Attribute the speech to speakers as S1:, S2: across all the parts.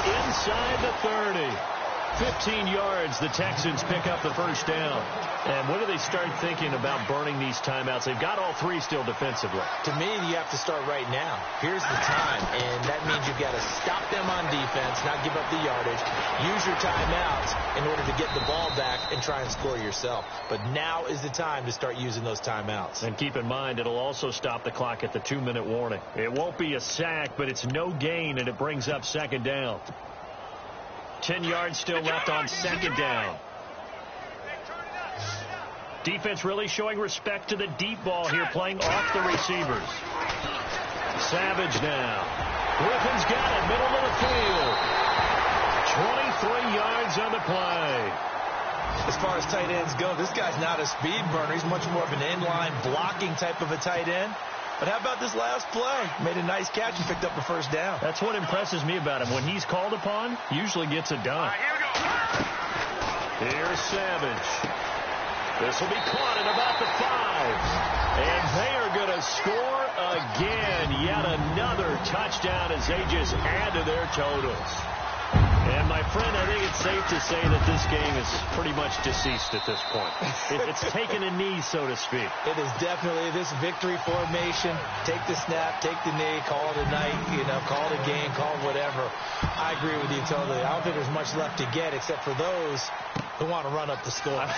S1: inside the 30. 15 yards, the Texans pick up the first down. And when do they start thinking about burning these timeouts? They've got all three still defensively.
S2: To me, you have to start right now. Here's the time, and that means you've got to stop them on defense, not give up the yardage. Use your timeouts in order to get the ball back and try and score yourself. But now is the time to start using those timeouts.
S1: And keep in mind, it'll also stop the clock at the 2-minute warning. It won't be a sack, but it's no gain, and it brings up second down. 10 yards still left on second down. Defense really showing respect to the deep ball here, playing off the receivers. Savage now. Griffin's got it, middle of the field. 23 yards on the play.
S2: As far as tight ends go, this guy's not a speed burner. He's much more of an inline blocking type of a tight end. But how about this last play? Made a nice catch and picked up the first down.
S1: That's what impresses me about him. When he's called upon, usually gets it done.
S3: Here we go.
S1: Here's Savage. This will be caught at about the 5. And they are going to score again. Yet another touchdown as they just add to their totals. And, my friend, I think it's safe to say that this game is pretty much deceased at this point. It's taken a knee, so to speak.
S2: It is definitely this victory formation. Take the snap, take the knee, call it a night, call it a game, call it whatever. I agree with you totally. I don't think there's much left to get except for those who want to run up the score.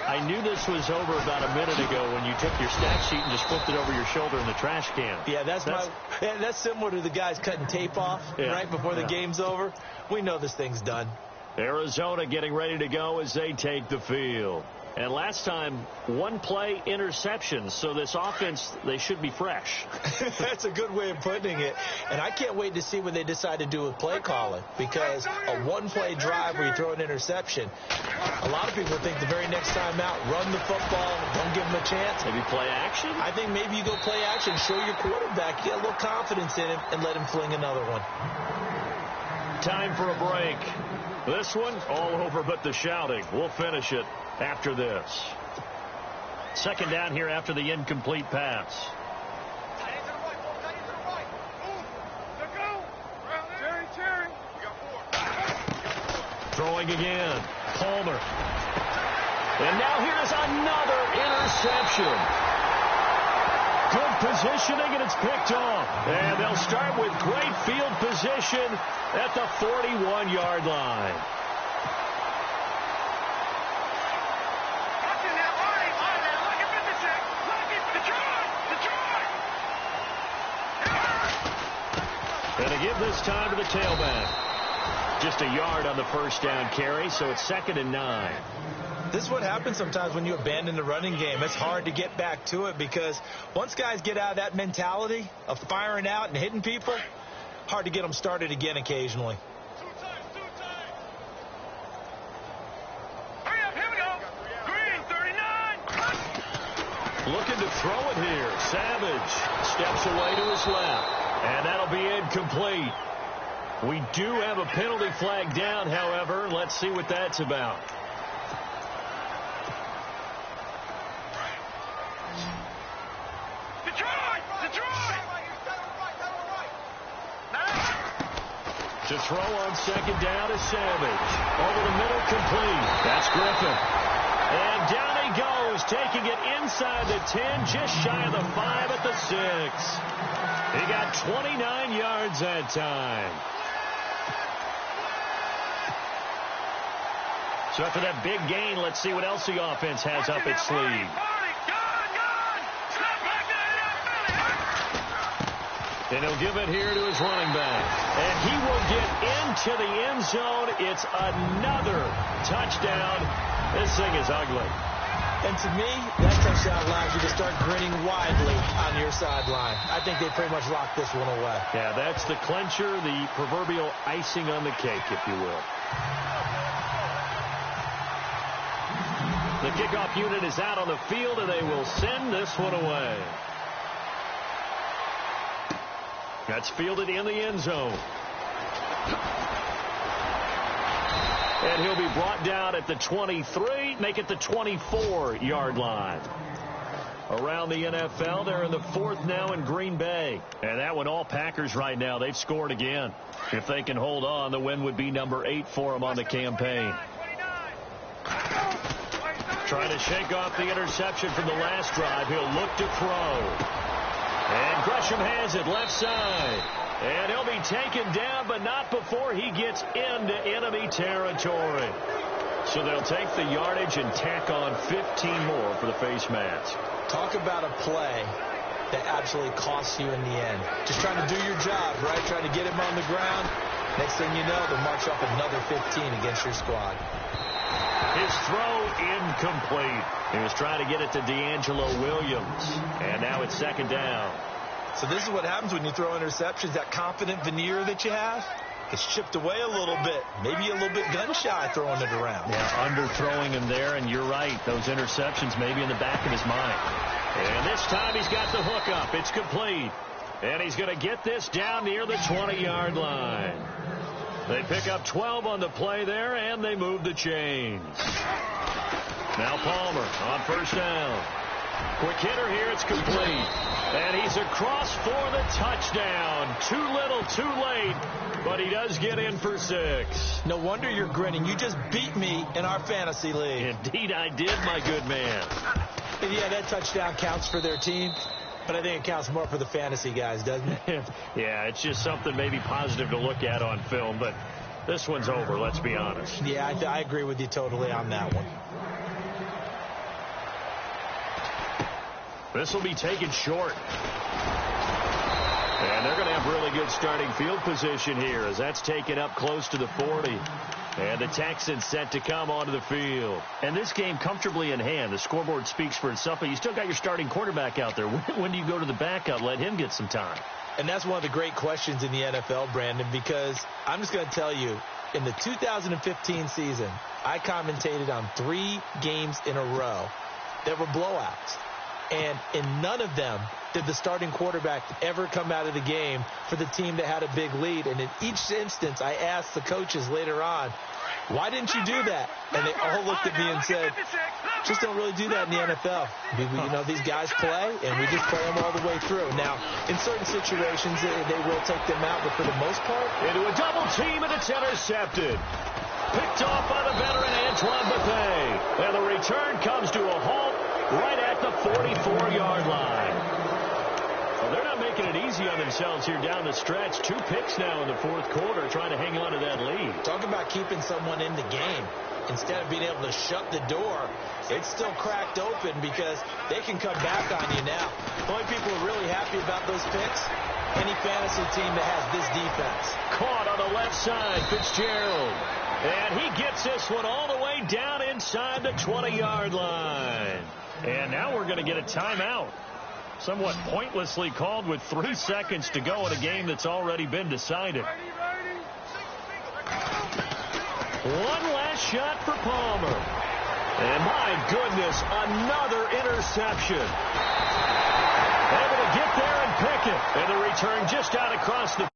S1: I knew this was over about a minute ago when you took your stat sheet and just flipped it over your shoulder in the trash can.
S2: Yeah, that's similar to the guys cutting tape off right before the game's over. We know this thing's done.
S1: Arizona getting ready to go as they take the field. And last time, one play interceptions, so this offense, they should be fresh.
S2: That's a good way of putting it. And I can't wait to see what they decide to do with play calling, because a one-play drive where you throw an interception, a lot of people think the very next time out, run the football, don't give them a chance.
S1: Maybe play action?
S2: I think maybe you go play action, show your quarterback, get a little confidence in him, and let him fling another one.
S1: Time for a break. This one, all over but the shouting. We'll finish it after this. Second down here after the incomplete pass. Throwing again. Palmer. And now here's another interception. Good positioning, and it's picked off. And they'll start with great field position at the 41-yard line. And to give this time to the tailback. Just a yard on the first down carry, so it's 2nd and 9.
S2: This is what happens sometimes when you abandon the running game. It's hard to get back to it because once guys get out of that mentality of firing out and hitting people, hard to get them started again occasionally.
S3: Hurry up, here we go. Green, 39.
S1: Looking to throw it here. Savage steps away to his left. And that'll be incomplete. We do have a penalty flag down, however. Let's see what that's about. To throw on second down is Savage. Over the middle, complete. That's Griffin. And down he goes, taking it inside the 10, just shy of the 5 at the 6. He got 29 yards that time. So after that big gain, let's see what else the offense has up its sleeve. And he'll give it here to his running back. And he will get into the end zone. It's another touchdown. This thing is ugly.
S2: And to me, that touchdown allows you to start grinning widely on your sideline. I think they pretty much locked this one away.
S1: Yeah, that's the clincher, the proverbial icing on the cake, if you will. The kickoff unit is out on the field, and they will send this one away. That's fielded in the end zone. And he'll be brought down at the 23, make it the 24-yard line. around the NFL. They're in the fourth now in Green Bay. And that one, all Packers right now. They've scored again. If they can hold on, the win would be number 8 for them on the campaign. Trying to shake off the interception from the last drive. He'll look to throw. And Gresham has it left side. And he'll be taken down, but not before he gets into enemy territory. So they'll take the yardage and tack on 15 more for the face mask.
S2: Talk about a play that absolutely costs you in the end. Just trying to do your job, right? Trying to get him on the ground. Next thing you know, they'll march up another 15 against your squad.
S1: His throw incomplete. He was trying to get it to D'Angelo Williams. And now it's second down.
S2: So this is what happens when you throw interceptions. That confident veneer that you have, it's chipped away a little bit. Maybe a little bit gun-shy throwing it around.
S1: Yeah, underthrowing him there, and you're right. Those interceptions maybe in the back of his mind. And this time he's got the hook up. It's complete. And he's going to get this down near the 20-yard line. They pick up 12 on the play there, and they move the chains. Now Palmer on first down. Quick hitter here, it's complete. And he's across for the touchdown. Too little, too late, but he does get in for 6.
S2: No wonder you're grinning. You just beat me in our fantasy league.
S1: Indeed I did, my good man.
S2: And yeah, that touchdown counts for their team, but I think it counts more for the fantasy guys, doesn't it?
S1: Yeah, it's just something maybe positive to look at on film, but this one's over, let's be honest.
S2: Yeah, I agree with you totally on that one.
S1: This will be taken short. And they're going to have really good starting field position here as that's taken up close to the 40. And the Texans set to come onto the field. And this game comfortably in hand. The scoreboard speaks for itself, but you still got your starting quarterback out there. When do you go to the backup, let him get some time?
S2: And that's one of the great questions in the NFL, Brandon, because I'm just going to tell you, in the 2015 season, I commentated on 3 games in a row that were blowouts. And in none of them did the starting quarterback ever come out of the game for the team that had a big lead. And in each instance, I asked the coaches later on, why didn't you do that? And they all looked at me and said, just don't really do that in the NFL. You know, these guys play, and we just play them all the way through. Now, in certain situations, they will take them out, but for the most part.
S1: Into a double team, and it's intercepted. Picked off by the veteran Antoine Bethea. And the return comes to a halt right at the 44-yard line. Well, they're not making it easy on themselves here down the stretch. 2 picks now in the fourth quarter, trying to hang on to that lead.
S2: Talk about keeping someone in the game. Instead of being able to shut the door, it's still cracked open because they can come back on you now. The only people who are really happy about those picks, any fantasy team that has this defense.
S1: Caught on the left side, Fitzgerald. And he gets this one all the way down inside the 20-yard line. And now we're going to get a timeout. Somewhat pointlessly called with 3 seconds to go in a game that's already been decided. One last shot for Palmer. And my goodness, another interception. Able to get there and pick it. And the return just out across the